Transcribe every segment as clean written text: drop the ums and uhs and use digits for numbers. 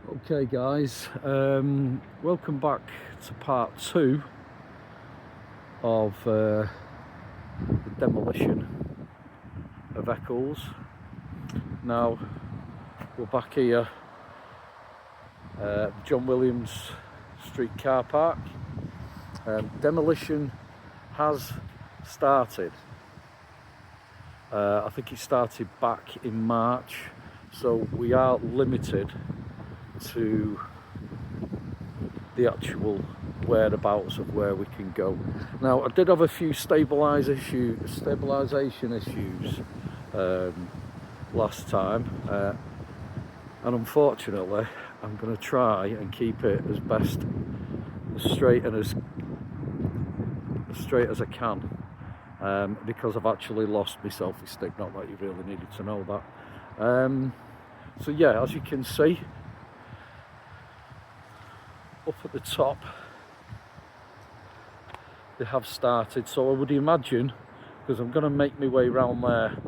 Okay guys, welcome back to part 2 of the demolition of Eccles. Now we're back here, John Williams Street car park. Demolition has started. I think it started back in March, so we are limited to the actual whereabouts of where we can go. Now I did have a few stabilisation issues last time, and unfortunately I'm going to try and keep it as straight as I can, because I've actually lost my selfie stick. Not that you really needed to know that. So yeah, as you can see, up at the top they have started, so I would imagine, because I'm going to make my way around there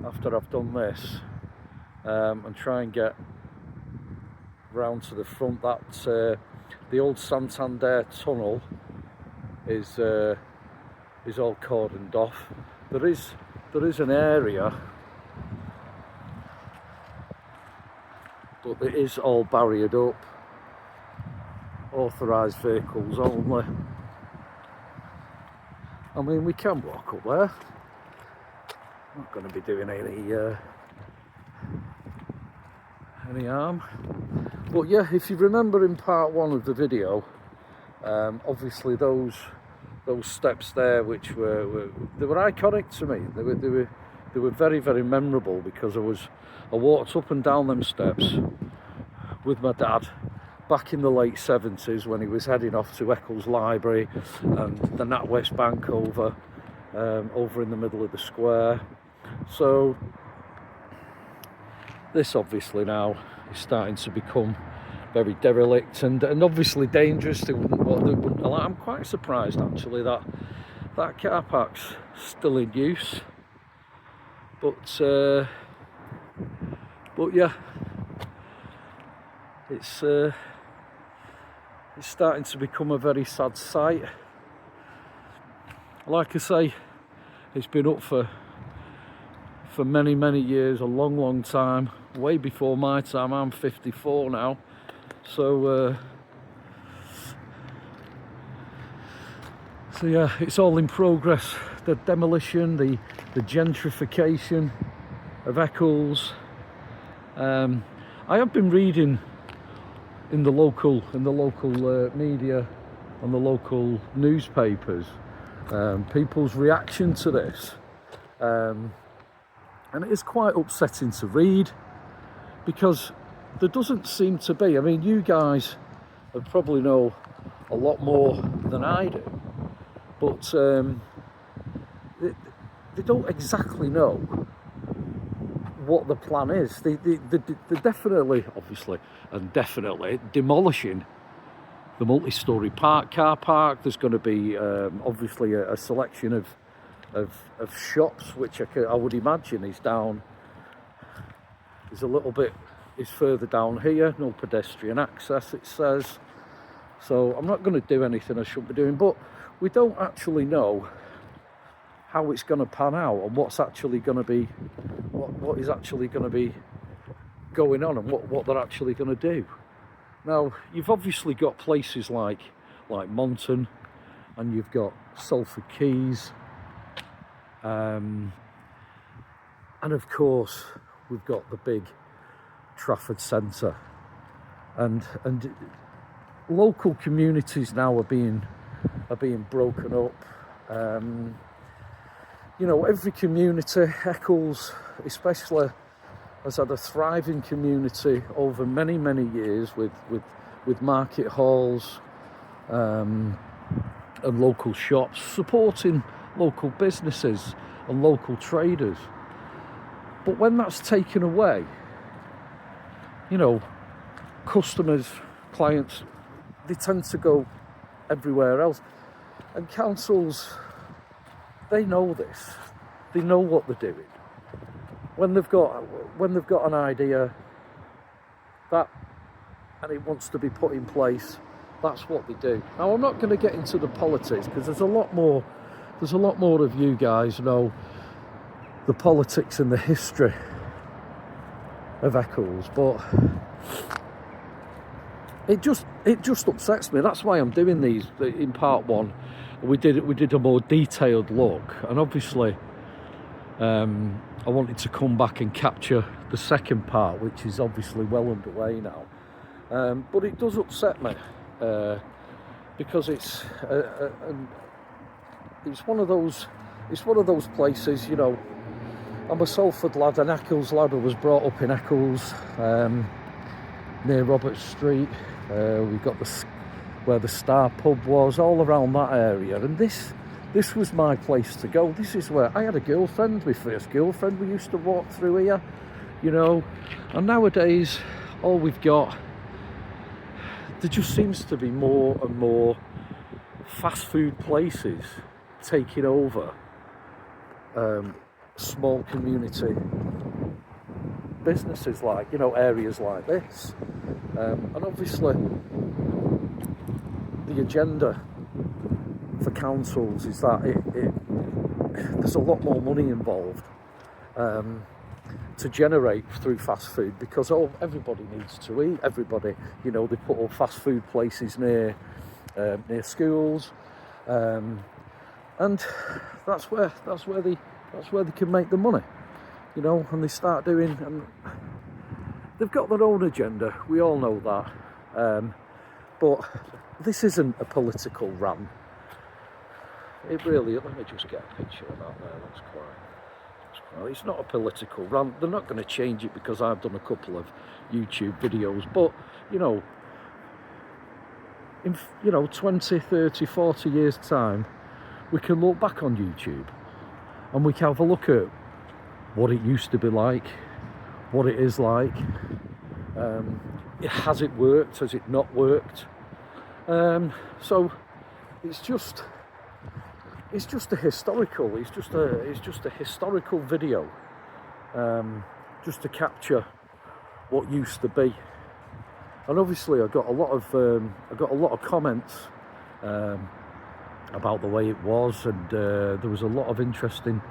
after I've done this, and try and get round to the front. That the old Santander tunnel is all cordoned off. There is an area, but it is all barriered up. Authorised vehicles only. I mean, we can walk up there. Not going to be doing any harm. But yeah, if you remember in part 1 of the video, obviously those steps there, which were iconic to me. They were very, very memorable, because I walked up and down them steps with my dad back in the late 70s when he was heading off to Eccles Library and the NatWest Bank over in the middle of the square. So this obviously now is starting to become very derelict and obviously dangerous. They wouldn't allow. I'm quite surprised actually that car park's still in use. But yeah, it's starting to become a very sad sight. Like I say, it's been up for many years, a long time, way before my time. I'm 54 now, so yeah, it's all in progress. The demolition, the gentrification of Eccles. I have been reading in the local media, on the local newspapers, people's reaction to this, and it is quite upsetting to read, because there doesn't seem to be. I mean, you guys would probably know a lot more than I do, but they don't exactly know what the plan is. They're definitely, obviously, and definitely demolishing the multi-storey car park. There's going to be obviously a selection of shops, which I would imagine is further down here. No pedestrian access, it says. So I'm not going to do anything I shouldn't be doing, but we don't actually know how it's going to pan out and what's actually going to be, what is actually going to be going on, and what they're actually going to do. Now, you've obviously got places like Monton, and you've got Salford Quays, and of course we've got the big Trafford Centre, and local communities now are being broken up. You know, every community, Eccles especially, has had a thriving community over many years with market halls and local shops, supporting local businesses and local traders. But when that's taken away, you know, customers, clients, they tend to go everywhere else. And councils, they know this. They know what they're doing. When they've got an idea, that, and it wants to be put in place. That's what they do. Now, I'm not going to get into the politics, because there's a lot more of you guys know the politics and the history of Eccles, but it just upsets me. That's why I'm doing these. In part one, we did a more detailed look, and obviously I wanted to come back and capture the second part, which is obviously well underway now. But it does upset me because it's one of those places, you know. I'm a Salford lad, an Eccles lad. I was brought up in Eccles, near Robert Street. We've got where the Star Pub was, all around that area, and this was my place to go. This is where I had a girlfriend, my first girlfriend. We used to walk through here, you know. And nowadays, all we've got, there just seems to be more and more fast food places taking over small community businesses, like, you know, areas like this. And obviously the agenda for councils is that there's a lot more money involved to generate through fast food, because everybody needs to eat. Everybody, you know, they put all fast food places near schools, and that's where they can make the money, you know. And they start doing, and they've got their own agenda. We all know that, but this isn't a political rant. It really, let me just get a picture of that there. That's quite. It's not a political rant. They're not going to change it because I've done a couple of YouTube videos. But, you know, in 20, 30, 40 years' time, we can look back on YouTube and we can have a look at what it used to be like, what it is like. Has it worked? Has it not worked? So it's just a historical. It's just a historical video, just to capture what used to be. And obviously, I got a lot of comments about the way it was, and there was a lot of interesting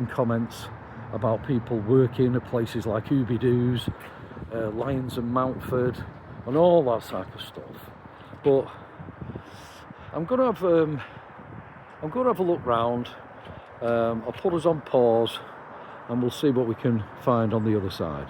comments about people working at places like Ooby-Doo's, Lions and Mountford, and all that type of stuff. But I'm gonna have a look round. I'll put us on pause and we'll see what we can find on the other side.